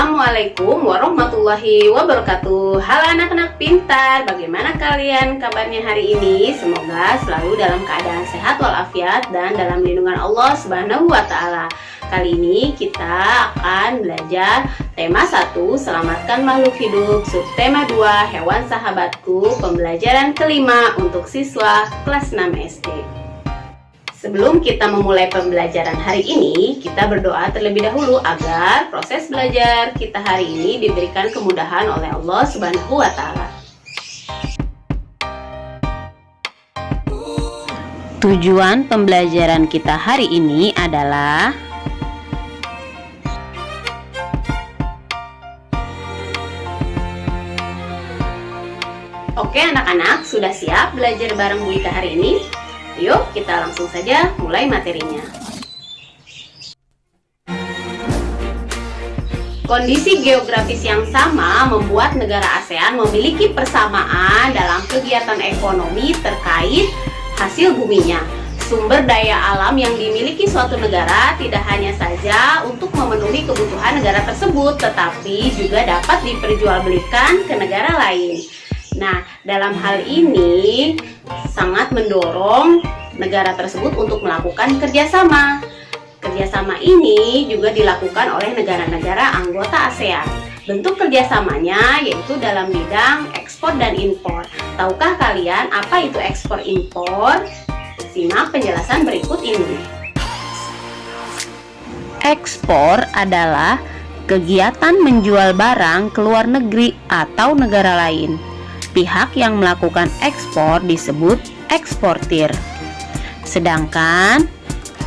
Assalamualaikum warahmatullahi wabarakatuh. Halo anak-anak pintar, bagaimana kalian kabarnya hari ini? Semoga selalu dalam keadaan sehat walafiat dan dalam lindungan Allah Subhanahu wa Ta'ala. Kali ini kita akan belajar tema 1, selamatkan makhluk hidup, subtema 2, hewan sahabatku, pembelajaran kelima untuk siswa kelas 6 SD. Sebelum kita memulai pembelajaran hari ini, kita berdoa terlebih dahulu agar proses belajar kita hari ini diberikan kemudahan oleh Allah Subhanahu wa Ta'ala. Tujuan pembelajaran kita hari ini adalah Oke anak-anak, sudah siap belajar bareng Bu Ika hari ini? Yuk kita langsung saja mulai materinya. Kondisi geografis yang sama membuat negara ASEAN memiliki persamaan dalam kegiatan ekonomi terkait hasil buminya. Sumber daya alam yang dimiliki suatu negara tidak hanya saja untuk memenuhi kebutuhan negara tersebut, tetapi juga dapat diperjualbelikan ke negara lain. Nah, dalam hal ini sangat mendorong negara tersebut untuk melakukan kerjasama. Kerjasama ini juga dilakukan oleh negara-negara anggota ASEAN. Bentuk kerjasamanya yaitu dalam bidang ekspor dan impor. Tahukah kalian apa itu ekspor impor? Simak penjelasan berikut ini. Ekspor adalah kegiatan menjual barang ke luar negeri atau negara lain. Pihak yang melakukan ekspor disebut eksportir. Sedangkan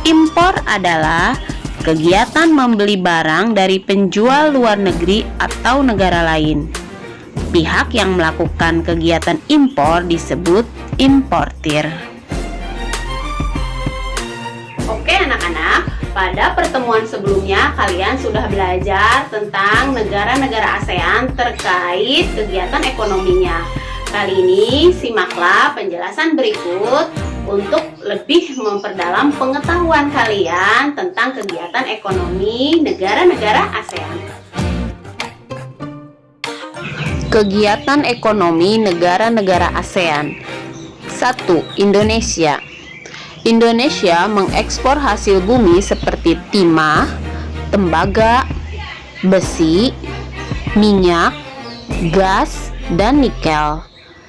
impor adalah kegiatan membeli barang dari penjual luar negeri atau negara lain. Pihak yang melakukan kegiatan impor disebut importir. Oke anak-anak, pada pertemuan sebelumnya kalian sudah belajar tentang negara-negara ASEAN terkait kegiatan ekonominya. Kali ini simaklah penjelasan berikut untuk lebih memperdalam pengetahuan kalian tentang kegiatan ekonomi negara-negara ASEAN. Kegiatan ekonomi negara-negara ASEAN. 1. Indonesia. Indonesia mengekspor hasil bumi seperti timah, tembaga, besi, minyak, gas, dan nikel.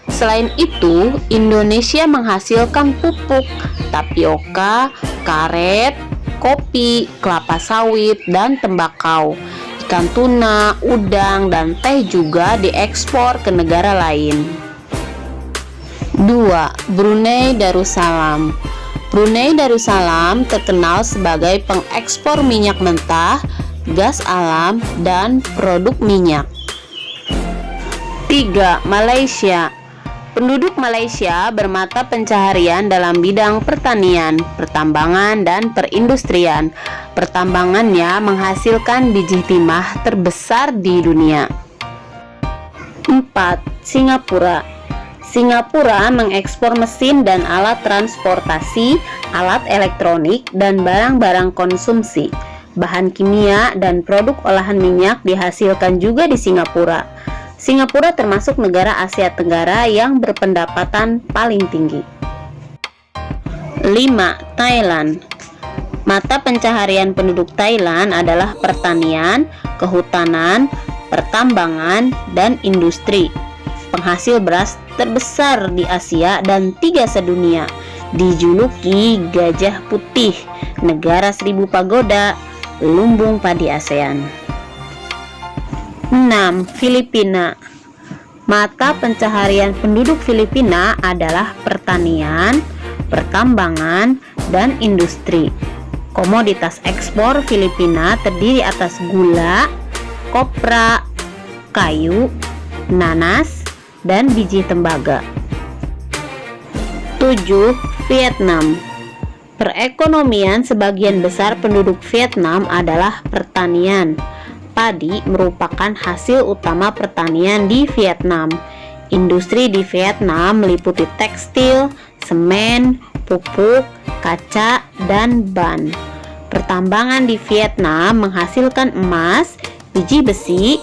Selain itu, Indonesia menghasilkan pupuk, tapioka, karet, kopi, kelapa sawit, dan tembakau. Ikan tuna, udang, dan teh juga diekspor ke negara lain. 2. Brunei Darussalam. Brunei Darussalam terkenal sebagai pengekspor minyak mentah, gas alam, dan produk minyak. 3. Malaysia. Penduduk Malaysia bermata pencaharian dalam bidang pertanian, pertambangan, dan perindustrian. Pertambangannya menghasilkan biji timah terbesar di dunia. 4. Singapura. Singapura mengekspor mesin dan alat transportasi, alat elektronik, dan barang-barang konsumsi. Bahan kimia dan produk olahan minyak dihasilkan juga di Singapura. Singapura termasuk negara Asia Tenggara yang berpendapatan paling tinggi. 5. Thailand. Mata pencaharian penduduk Thailand adalah pertanian, kehutanan, pertambangan, dan industri. Penghasil beras terbesar di Asia dan 3 sedunia. Dijuluki Gajah Putih, negara 1000 pagoda, lumbung padi ASEAN. 6. Filipina. Mata pencaharian penduduk Filipina adalah pertanian, pertambangan, dan industri. Komoditas ekspor Filipina terdiri atas gula, kopra, kayu, nanas, dan biji tembaga. 7. Vietnam. Perekonomian sebagian besar penduduk Vietnam adalah pertanian. Padi merupakan hasil utama pertanian di Vietnam. Industri di Vietnam meliputi tekstil, semen, pupuk, kaca, dan ban. Pertambangan di Vietnam menghasilkan emas, biji besi,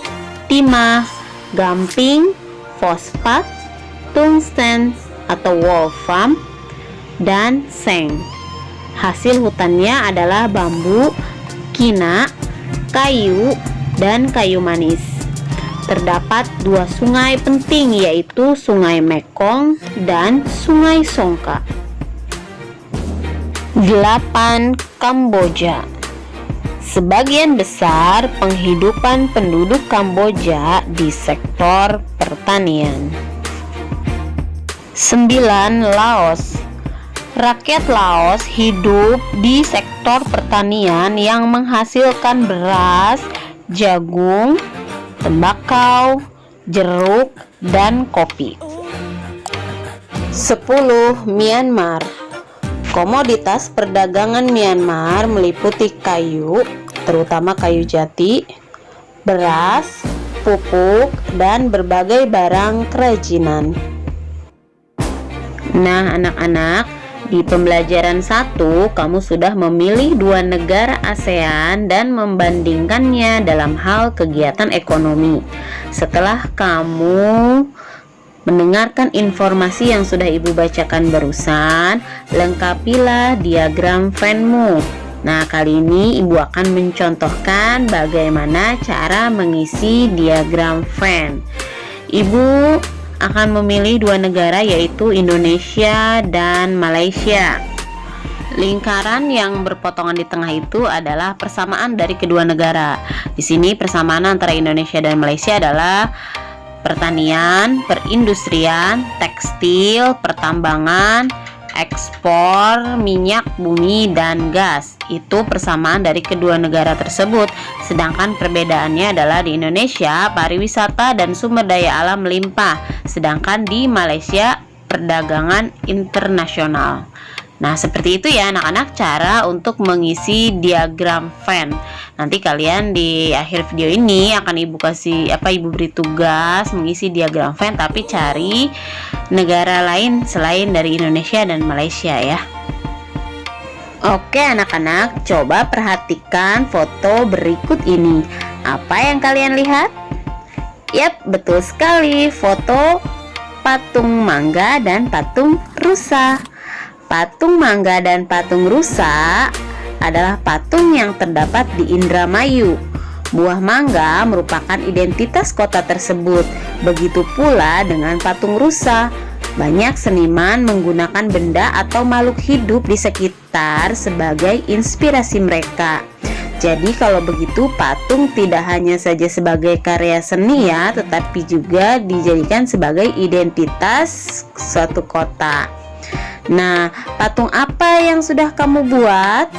timah, gamping, fosfat, tungsten atau wolfram, dan seng. Hasil hutannya adalah bambu, kina, kayu, dan kayu manis. Terdapat dua sungai penting, yaitu Sungai Mekong dan Sungai Songka. 8. Kamboja. Sebagian besar penghidupan penduduk Kamboja di sektor pertanian. 9. Laos. Rakyat Laos hidup di sektor pertanian yang menghasilkan beras, jagung, tembakau, jeruk, dan kopi. 10. Myanmar. Komoditas perdagangan Myanmar meliputi kayu, terutama kayu jati, beras, pupuk, dan berbagai barang kerajinan. Nah, anak-anak, di pembelajaran 1 kamu sudah memilih 2 negara ASEAN dan membandingkannya dalam hal kegiatan ekonomi. Setelah kamu mendengarkan informasi yang sudah Ibu bacakan barusan, lengkapilah diagram Venn-mu. Nah, kali ini Ibu akan mencontohkan bagaimana cara mengisi diagram Venn. Ibu akan memilih 2 negara, yaitu Indonesia dan Malaysia. Lingkaran yang berpotongan di tengah itu adalah persamaan dari kedua negara. Di sini persamaan antara Indonesia dan Malaysia adalah pertanian, perindustrian, tekstil, pertambangan, ekspor minyak bumi dan gas. Itu persamaan dari kedua negara tersebut. Sedangkan perbedaannya adalah di Indonesia pariwisata dan sumber daya alam melimpah, sedangkan di Malaysia perdagangan internasional. Nah, seperti itu ya anak-anak cara untuk mengisi diagram Venn. Nanti kalian di akhir video ini akan Ibu beri tugas mengisi diagram Venn, tapi cari negara lain selain dari Indonesia dan Malaysia ya. Oke anak-anak, coba perhatikan foto berikut ini. Apa yang kalian lihat? Yap, betul sekali, foto patung mangga dan patung rusa. Patung mangga dan patung rusa adalah patung yang terdapat di Indramayu. Buah mangga merupakan identitas kota tersebut. Begitu pula dengan patung rusa. Banyak seniman menggunakan benda atau makhluk hidup di sekitar sebagai inspirasi mereka. Jadi kalau begitu patung tidak hanya saja sebagai karya seni ya, tetapi juga dijadikan sebagai identitas suatu kota. Nah, patung apa yang sudah kamu buat?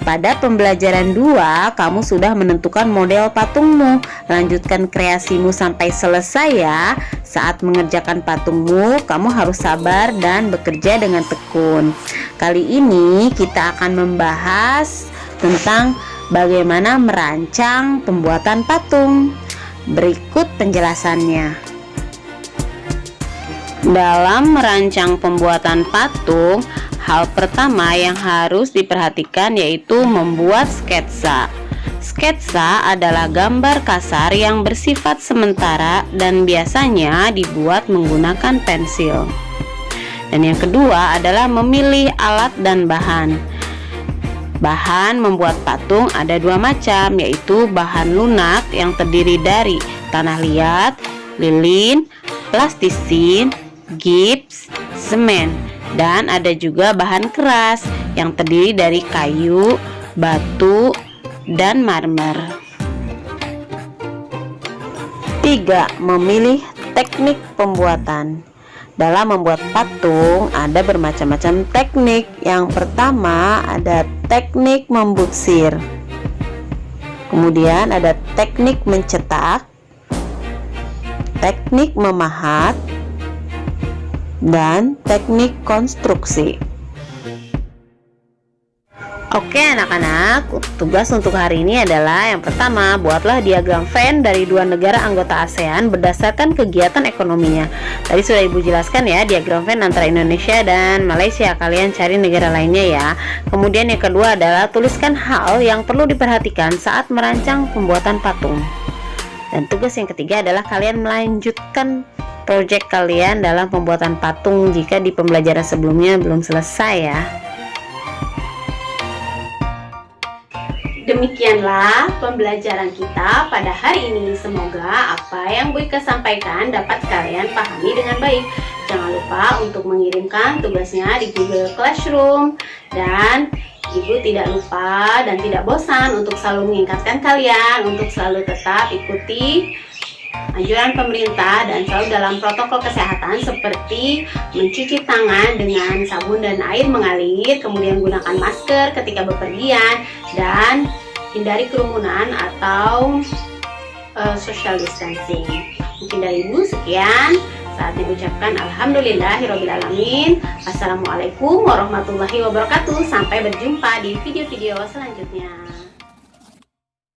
Pada pembelajaran 2, kamu sudah menentukan model patungmu. Lanjutkan kreasimu sampai selesai ya. Saat mengerjakan patungmu, kamu harus sabar dan bekerja dengan tekun. Kali ini kita akan membahas tentang bagaimana merancang pembuatan patung. Berikut penjelasannya. Dalam merancang pembuatan patung, hal pertama yang harus diperhatikan yaitu membuat sketsa. Sketsa adalah gambar kasar yang bersifat sementara dan biasanya dibuat menggunakan pensil. Dan yang kedua adalah memilih alat dan bahan. Bahan membuat patung ada 2 macam, yaitu bahan lunak yang terdiri dari tanah liat, lilin, plastisin, gips, semen, dan ada juga bahan keras yang terdiri dari kayu, batu, dan marmer. 3. Memilih teknik pembuatan. Dalam membuat patung ada bermacam-macam teknik. Yang pertama ada teknik membutsir, kemudian ada teknik mencetak, teknik memahat, dan teknik konstruksi. Oke anak-anak, tugas untuk hari ini adalah yang pertama, buatlah diagram Venn dari 2 negara anggota ASEAN berdasarkan kegiatan ekonominya. Tadi sudah Ibu jelaskan ya, diagram Venn antara Indonesia dan Malaysia. Kalian cari negara lainnya ya. Kemudian yang kedua adalah tuliskan hal yang perlu diperhatikan saat merancang pembuatan patung. Dan tugas yang ketiga adalah kalian melanjutkan proyek kalian dalam pembuatan patung jika di pembelajaran sebelumnya belum selesai ya. Demikianlah pembelajaran kita pada hari ini. Semoga apa yang Bu Ika sampaikan dapat kalian pahami dengan baik. Jangan lupa untuk mengirimkan tugasnya di Google Classroom. Dan Ibu tidak lupa dan tidak bosan untuk selalu mengingatkan kalian untuk selalu tetap ikuti anjuran pemerintah dan selalu dalam protokol kesehatan seperti mencuci tangan dengan sabun dan air mengalir, kemudian gunakan masker ketika bepergian, dan hindari kerumunan atau social distancing. Mungkin dari Ibu sekian. Saatnya ucapkan alhamdulillahirobbilalamin. Assalamualaikum warahmatullahi wabarakatuh. Sampai berjumpa di video-video selanjutnya.